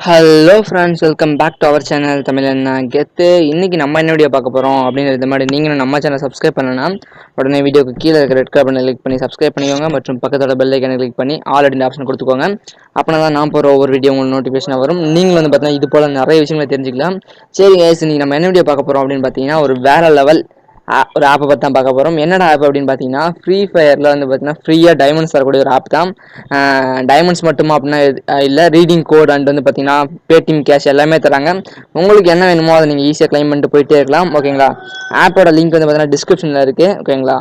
Hello friends, welcome back to our channel Tamil என்ன கெத்து. இன்றைக்கி நம்ம என்ன வீடியோ பார்க்க போகிறோம் அப்படிங்கிறது மாதிரி நீங்களும் நம்ம சேனல் சப்ஸ்கிரைப் பண்ணலன்னா உடனே வீடியோக்கு கீழே இருக்கிற ரெட் கலர் பட்டனை கிளிக் பண்ணி சப்ஸ்கிரைப் பண்ணிக்கோங்க. மற்றும் பக்கத்தோட பெல் ஐக்கனை கிளிக் பண்ணி ஆல் அப்படின்ற ஆப்ஷன் கொடுத்துக்கோங்க. அப்படின்னா தான் நான் போகிற ஒவ்வொரு வீடியோ உங்களுக்கு நோட்டிஃபிகேஷன் வரும். நீங்களும் பார்த்தீங்கன்னா இது போல் நிறைய விஷயங்களை தெரிஞ்சுக்கலாம். சரி guys, இன்றைக்கி நம்ம என்ன வீடியோ பார்க்க போகிறோம் அப்படின்னு பார்த்தீங்கன்னா ஒரு வேறு லெவல் ஒரு ஆப்பை பற்றி தான் பார்க்க போகிறோம். என்னடா ஆப் அப்படின்னு பார்த்தீங்கன்னா ஃப்ரீ ஃபயரில் பார்த்தீங்கன்னா ஃப்ரீயாக டைமண்ட்ஸ் தரக்கூடிய ஒரு ஆப் தான். டைமண்ட்ஸ் மட்டுமா அப்படின்னா இல்லை, ரீடிங் கோட் அண்ட் பார்த்தீங்கன்னா பேடிஎம் கேஷ் எல்லாமே தராங்க. உங்களுக்கு என்ன வேணுமோ அதை நீங்கள் ஈஸியாக கிளைம் பண்ணிட்டு போயிட்டே இருக்கலாம். ஓகேங்களா. ஆப்போட லிங்க் பார்த்தீங்கன்னா டிஸ்கிரிப்ஷனில் இருக்குது. ஓகேங்களா.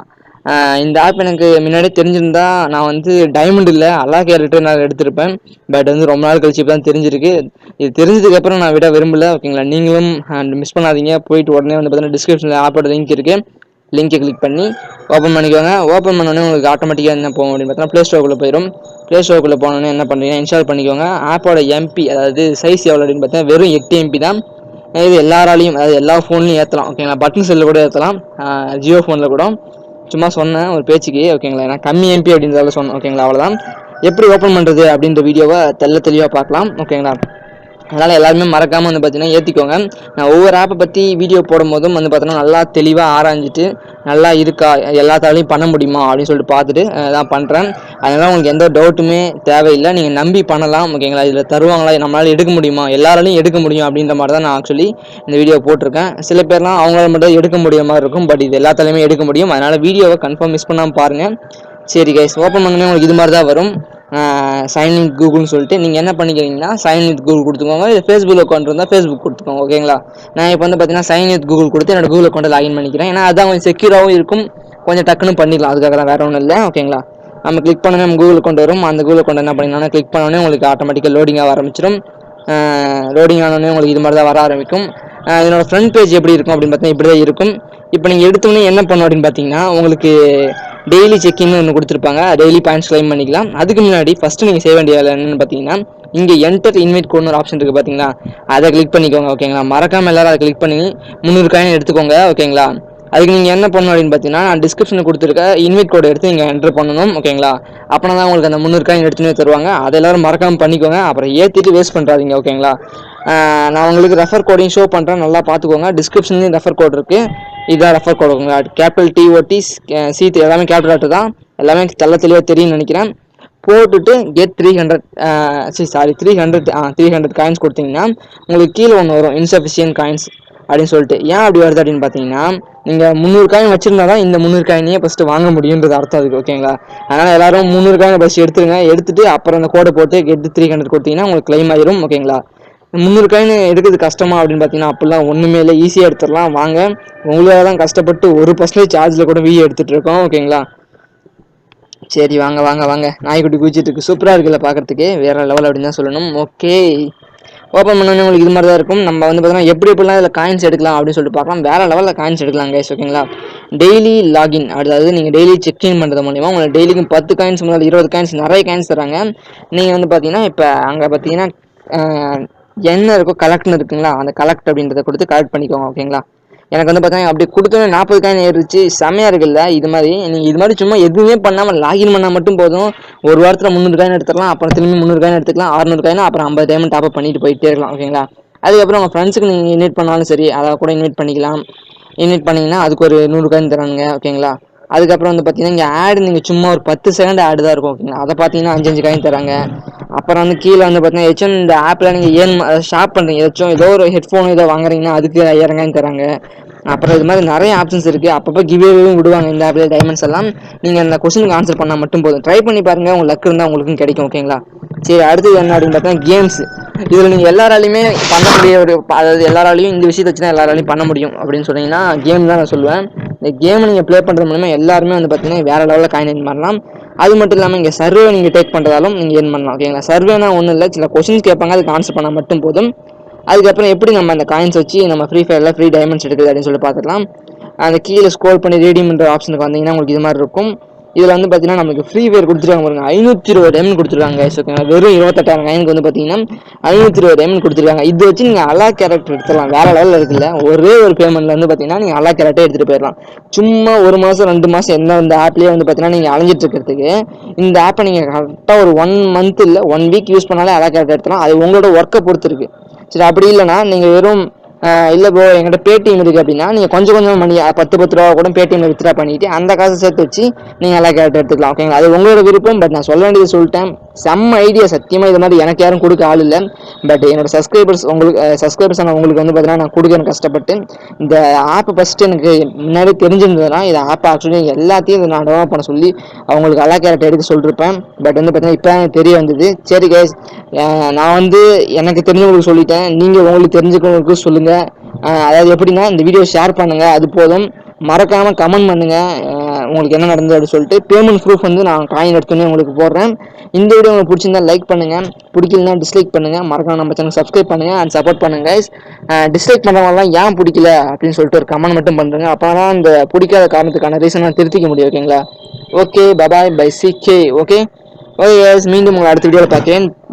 இந்த ஆப் எனக்கு முன்னாடியே தெரிஞ்சிருந்தா நான் டைமண்ட் இல்லை அலாக் ரிட்டர்ன் நான் எடுத்திருப்பேன். பட் ரொம்ப நாள் கழிச்சு தான் தெரிஞ்சிருக்கு. இது தெரிஞ்சதுக்கப்புறம் நான் விட விரும்பல. ஓகேங்களா. நீங்களும் மிஸ் பண்ணாதீங்க. போயிட்டு உடனே பார்த்தீங்கன்னா டிஸ்கிரிப்ஷனில் ஆப்போட லிங்க் இருக்குது. லிங்கை கிளிக் பண்ணி ஓப்பன் பண்ணிக்கோங்க. ஓப்பன் பண்ணோடனே உங்களுக்கு ஆட்டோமேட்டிக்காக என்ன போகும் அப்படின்னு பார்த்தீங்கன்னா ப்ளே ஸ்டோருக்குள்ளே போயிடும். ப்ளே ஸ்டோருக்குள்ளே போனோன்னே என்ன பண்ணுறீங்கன்னா இன்ஸ்டால் பண்ணிக்கோங்க. ஆப்போட எம்பி அதாவது சைஸ் எவ்வளோ அப்படின்னு பார்த்தீங்கன்னா வெறும் 8 MB தான். இது எல்லாராலையும் அதாவது எல்லா ஃபோன்லையும் ஏற்றலாம். ஓகேங்களா. பட்டன் செல்லில் கூட ஏற்றலாம், ஜியோ ஃபோனில் கூட. சும்மா சொன்னேன் ஒரு பேச்சுக்கு. ஓகேங்களா. நான் கம்மி எம்பி அப்படின்றதால சொன்னேன். ஓகேங்களா. அவ்வளோதான். எப்படி ஓப்பன் பண்ணுறது அப்படின்ற வீடியோவை தெளிவாக பார்க்கலாம். ஓகேங்களா. அதனால் எல்லாருமே மறக்காமல் பார்த்தீங்கன்னா ஏற்றிக்கோங்க. நான் ஒவ்வொரு ஆப்பை பற்றி வீடியோ போடும் போதும் பார்த்தீங்கன்னா நல்லா தெளிவாக ஆராய்ஞ்சிட்டு நல்லா இருக்கா எல்லாத்தாலையும் பண்ண முடியுமா அப்படின்னு சொல்லிட்டு பார்த்துட்டு தான் பண்ணுறேன். அதனால் உங்களுக்கு எந்த டவுட்டுமே தேவையில்லை. நீங்கள் நம்பி பண்ணலாம். ஓகேங்களா. இதில் தருவாங்களா, நம்மளால் எடுக்க முடியுமா, எல்லாராலையும் எடுக்க முடியும் அப்படின்ற மாதிரி தான் நான் ஆக்சுவலி இந்த வீடியோ போட்டிருக்கேன். சில பேர்லாம் அவங்களால மட்டும் எடுக்க முடிய மாதிரி இருக்கும். பட் இது எல்லாத்தாலையுமே எடுக்க முடியும். அதனால் வீடியோவை கன்ஃபார்ம் மிஸ் பண்ணாமல் பாருங்கள். சரி கைஸ், ஓப்பன் பண்ணோன்னே உங்களுக்கு இது மாதிரி தான் வரும். சைன் இன் கூகுள்னு சொல்லிட்டு நீங்கள் என்ன பண்ணிக்கிறீங்கன்னா சைன் வித் கூகுள் கொடுத்துக்கோங்க. இது ஃபேஸ்புக் அக்கௌண்ட் இருந்தால் ஃபேஸ்புக் கொடுத்துக்கோங்க. ஓகேங்களா. நான் இப்போ பார்த்தீங்கன்னா சைன் வித் கூகுள் கொடுத்து என்னோட கூகுள் அக்கௌண்ட்டை லாகின் பண்ணிக்கிறேன். ஏன்னா அதான் கொஞ்சம் செக்யூராகவும் இருக்கும், கொஞ்சம் டக்குன்னு பண்ணிடலாம். அதுக்காக தான், வேறு ஒன்றும் இல்லை. ஓகேங்களா. நம்ம கிளிக் பண்ணோன்னே நம்ம கூகுள் அக்கௌண்ட் வரும். அந்த கூகுள் அக்கௌண்ட் என்ன பண்ணிங்கன்னா கிளிக் பண்ணோன்னே உங்களுக்கு ஆட்டோமேட்டிக்காக லோடிங்காக ஆரம்பிச்சிடும். லோடிங் ஆனோடனே உங்களுக்கு இது மாதிரி தான் வர ஆரம்பிக்கும். என்னோடய ஃப்ரண்ட் பேஜ் எப்படி இருக்கும் அப்படின்னு பார்த்தீங்கன்னா இப்படி தான் இருக்கும். இப்போ நீங்கள் எடுத்தோடனே என்ன பண்ணணும் அப்படின்னு பார்த்தீங்கன்னா உங்களுக்கு டெய்லி செக்கின்னு ஒன்று கொடுத்துருப்பாங்க. டெய்லி பாயிண்ட்ஸ் கிளைம் பண்ணிக்கலாம். அதுக்கு முன்னாடி ஃபஸ்ட்டு நீங்கள் செய்ய வேண்டிய வேலை என்னென்னு பார்த்தீங்கன்னா இங்கே என்டர் இன்வைட் கோட்னு ஒரு ஆப்ஷன் இருக்குது பார்த்தீங்களா, அதை கிளிக் பண்ணிக்கோங்க. ஓகேங்களா. மறக்காமல் எல்லாரும் அதை கிளிக் பண்ணி 300 காயின் எடுத்துக்கோங்க. ஓகேங்களா. அதுக்கு நீங்கள் என்ன பண்ணணும் அப்படின்னு பார்த்தீங்கன்னா நான் டிஸ்கிரிப்ஷனில் கொடுத்துருக்க இன்வைட் கோடை எடுத்து நீங்கள் என்டர் பண்ணணும். ஓகேங்களா. அப்படின்னா தான் உங்களுக்கு அந்த 300 காயின் எடுத்துன்னு தருவாங்க. அதை எல்லாரும் மறக்காமல் பண்ணிக்கோங்க. அப்புறம் ஏற்றிட்டு வேஸ்ட் பண்ணுறாதீங்க. ஓகேங்களா. நான் உங்களுக்கு ரெஃபர் கோடையும் ஷோ பண்ணுறேன், நல்லா பார்த்துக்கோங்க. டிஸ்கிரிப்ஷன்லேயும் ரெஃபர் கோட் இருக்குது. இதான் refer code. Capital TOT C எல்லாமே கேபிட்டல் லெட்டர் தான். எல்லாமே தெளிவாக தெரியும்னு நினைக்கிறேன். போட்டுட்டு கெட் 300 காயின்ஸ் கொடுத்தீங்கன்னா உங்களுக்கு கீழே ஒன்று வரும், இன்சஃபிஷியன்ட் காயின்ஸ் அப்படின்னு சொல்லிட்டு. ஏன் அப்படி வருது அப்படின்னு பார்த்தீங்கன்னா நீங்கள் 300 காயின் வச்சுருந்தா தான் இந்த 300 காயினையே ஃபஸ்ட்டு வாங்க முடியுன்றது அர்த்தம் அதுக்கு. ஓகேங்களா. அதனால் எல்லாரும் 300 காயின் ஃபஸ்ட்டு எடுத்துருங்க. எடுத்துட்டு அப்புறம் அந்த கோடை போட்டு கெட் 300 கொடுத்தீங்கன்னா உங்களுக்கு கிளைம் ஆயிரும். ஓகேங்களா. 300 காயின் எடுக்கிறது கஷ்டமா அப்படின்னு பார்த்தீங்கன்னா அப்படிலாம் ஒன்றுமே இல்லை, ஈஸியாக எடுத்துடலாம். வாங்க, உங்களால் தான் கஷ்டப்பட்டு 1% சார்ஜில் கூட வீடியோ எடுத்துகிட்டு இருக்கோம். ஓகேங்களா. சரி வாங்க வாங்க வாங்க, நாய்க்குட்டி குதிச்சிட்டு இருக்கு. சூப்பராக இருக்குல்ல பார்க்குறதுக்கு, வேறு லெவல் அப்படின்னு தான் சொல்லணும். ஓகே, ஓப்பன் பண்ணோன்னே உங்களுக்கு இது மாதிரி தான் இருக்கும். நம்ம பார்த்தீங்கன்னா எப்படிலாம் இதில் காயின்ஸ் எடுக்கலாம் அப்படின்னு சொல்லிட்டு பார்க்கலாம். வேறு லெவலில் காயின்ஸ் எடுக்கலாம் கைஸ். ஓகேங்களா. டெய்லி லாகின், அதாவது நீங்கள் டெய்லி செக்இன் பண்ணுறது மூலிமா உங்களுக்கு டெய்லிக்கும் 10 காயின்ஸ் முதல் 20 காயின்ஸ் நிறைய காயின்ஸ் தராங்க. நீங்கள் பார்த்தீங்கன்னா இப்போ அங்கே பார்த்தீங்கன்னா என்ன இருக்கோ கலெக்ட்னு இருக்குங்களா, அந்த கலெக்ட் அப்படின்றத கொடுத்து கலெக்ட் பண்ணிக்கோங்க. ஓகேங்களா. எனக்கு பார்த்தீங்கன்னா அப்படி கொடுத்தோன்னே 40 காயின் ஏறிச்சு. செம்மையாக இருக்குல்ல. இது மாதிரி நீங்கள் இது மாதிரி சும்மா எதுவுமே பண்ணாமல் லாகின் பண்ணால் மட்டும் போதும். ஒரு வாரத்தில் 300 காயின் எடுத்துக்கலாம். அப்புறம் திரும்பி 300 காயின் எடுத்துக்கலாம். 600 காயின், அப்புறம் 50 டைமண்ட் டாப் அப் பண்ணிட்டு போயிட்டே இருக்கலாம். ஓகேங்களா. அதுக்கப்புறம் உங்கள் ஃப்ரெண்ட்ஸுக்கு நீங்கள் இன்வைட் பண்ணாலும் சரி, அதை கூட இன்வைட் பண்ணிக்கலாம். இன்வைட் பண்ணிங்கன்னா அதுக்கு ஒரு 100 காயின் தரானுங்க. ஓகேங்களா. அதுக்கப்புறம் பார்த்தீங்கன்னா இங்கே ஆடு நீங்கள் சும்மா ஒரு 10 செகண்ட் ஆடு தான் இருக்கும். ஓகேங்களா. அதை பார்த்தீங்கன்னா 5 காயின் தராங்க. அப்புறம் கீழே பார்த்தீங்கன்னா ஏதாச்சும் இந்த ஆப்பில் நீங்கள் ஷாப் பண்ணுறீங்க, ஏதோ ஒரு ஹெட்ஃபோன் ஏதோ வாங்குறீங்கன்னா அதுக்கு 1000 காயின் தராங்க. அப்புறம் இது மாதிரி நிறைய ஆப்ஷன்ஸ் இருக்குது. அப்பப்போ கிவ்அவேவும் விடுவாங்க இந்த ஆப்பில் டைமண்ட்ஸ் எல்லாம். நீங்கள் அந்த கொஸ்டினுக்கு ஆன்சர் பண்ணால் மட்டும் போதும். ட்ரை பண்ணி பாருங்கள், உங்கள் லக் இருந்தால் உங்களுக்கும் கிடைக்கும். ஓகேங்களா. சரி, அடுத்தது என்ன அப்படின்னு பார்த்தீங்கன்னா கேம்ஸ். இதில் நீங்கள் எல்லாராலையுமே பண்ண முடிய அதாவது எல்லாராலையும் இந்த விஷயத்தை வச்சு தான் எல்லாராலையும் பண்ண முடியும் அப்படின்னு சொன்னீங்கன்னா கேம் தான் நான் சொல்லுவேன். இந்த கேமை நீங்கள் ப்ளே பண்ணுறது மூலமாக எல்லாருமே பார்த்தீங்கன்னா வேறு லெவலில் காயின் ஏர்ன் பண்ணலாம். அது மட்டும் இல்லாமல் இங்கே சர்வே நீங்கள் டேக் பண்ணுறதாலும் நீங்கள் ஏர்ன் பண்ணலாம். ஓகேங்களா. சர்வேனா ஒன்றும் இல்லை, சில கொஸ்டின்ஸ் கேட்பாங்க, அதுக்கு ஆன்சர் பண்ணால் மட்டும் போதும். அதுக்கப்புறம் எப்படி நம்ம அந்த காயின்ஸ் வச்சு நம்ம ஃப்ரீ ஃபயரில் ஃப்ரீ டைமண்ட்ஸ் எடுக்குது அப்படின்னு சொல்லி பார்த்துக்கலாம். அந்த கீழே ஸ்க்ரோல் பண்ணி ரீடீம்ன்ற ஆப்ஷனுக்கு வந்தீங்கன்னா உங்களுக்கு இது மாதிரி இருக்கும். இதில் வந்து பார்த்தீங்கன்னா நமக்கு ஃப்ரீ ஃபயர் கொடுத்துருவாங்க பாருங்க, 520 டைமண்ட் கொடுத்துருவாங்க. ஓகேங்களா, வெறும் 28,000 காயினுக்கு வந்து பார்த்தீங்கன்னா 520 டைமண்ட் கொடுத்துருக்காங்க. இது வச்சு நீங்கள் அலா கேரக்டர் எடுத்துடலாம், வேற லெவலில் இருக்குல்ல. ஒரே ஒரு பேமெண்ட்ல வந்து பார்த்தீங்கன்னா நீங்கள் அலா கேரக்டர் எடுத்துகிட்டு போயிடலாம். சும்மா 1 மாதம் 2 மாதம் என்ன இந்த ஆப்லேயே வந்து பார்த்தீங்கன்னா நீங்கள் அலைஞ்சிட்டு இருக்கிறதுக்கு இந்த ஆப்பை நீங்கள் கரெக்டாக ஒரு 1 மந்த் இல்லை 1 வீக் யூஸ் பண்ணாலே அலா கேரக்டர் எடுத்துலாம். அது உங்களோட ஒர்க்கை பொறுத்து இருக்கு. சரி, அப்படி இல்லைனா நீங்கள் வெறும் இல்லை ப்ரோ என்கிட்ட பேடிஎம் இருக்குது அப்படின்னா நீங்கள் கொஞ்சம் கொஞ்சம் மணி 10 ரூபா கூட பேடிஎம்ல வித்ட்ரா பண்ணிட்டு அந்த காசை சேர்த்து வச்சு நீங்கள் எல்லா கேரக்டர் எடுத்துக்கலாம். ஓகேங்களா, அது உங்களோட விருப்பம். பட் நான் சொல்ல வேண்டியது சொல்லிட்டேன். செம்ம ஐடியா, சத்தியமாக இது மாதிரி எனக்கு யாரும் கொடுக்க ஆள் இல்லை. பட் என்னோட சப்ஸ்கிரைபர்ஸ் உங்களுக்கு வந்து பார்த்தீங்கன்னா நான் கொடுக்குறேன் கஷ்டப்பட்டு. இந்த ஆப் ஃபஸ்ட்டு எனக்கு முன்னாடி தெரிஞ்சிருந்ததுன்னா இந்த ஆப் ஆக்சுவலி எல்லாத்தையும் நான் டெவலப் பண்ண சொல்லி அவங்களுக்கு எல்லா கேரக்டர் எடுக்க சொல்லியிருப்பேன். பட் வந்து பார்த்தீங்கன்னா இப்போ எனக்கு தெரிய வந்தது. சரி கைஸ், நான் வந்து எனக்கு தெரிஞ்சவங்களுக்கு சொல்லிட்டேன், நீங்கள் உங்களுக்கு தெரிஞ்சுக்கிறவங்களுக்கு சொல்லுங்கள். அதாவது எப்படின்னா இந்த வீடியோ ஷேர் பண்ணுங்கள், அது போதும். மறக்காமல் கமெண்ட் பண்ணுங்கள் உங்களுக்கு என்ன நடந்தது அப்படின்னு சொல்லிட்டு. பேமெண்ட் ப்ரூஃப் வந்து நான் காயின் எடுத்தோன்னே உங்களுக்கு போடுறேன். இந்த வீடியோ உங்களுக்கு பிடிச்சிருந்தா லைக் பண்ணுங்கள், பிடிக்கலனா டிஸ்லைக் பண்ணுங்கள். மறக்காம நம்ம சேனல் சப்ஸ்கிரைப் பண்ணுங்கள் அண்ட் சப்போர்ட் பண்ணுங்கள். டிஸ்லைக் பண்ணுறவங்களாம் ஏன் பிடிக்கல அப்படின்னு சொல்லிட்டு ஒரு கமெண்ட் மட்டும் பண்ணுறேங்க. அப்போ தான் இந்த பிடிக்காத காரணத்துக்கான ரீசன் நான் திருத்திக்க முடியும். ஓகேங்களா, okay, bye bye bye CK. Okay okay, மீண்டும் உங்களை அடுத்த வீடியோவில் பார்க்கிறேன்.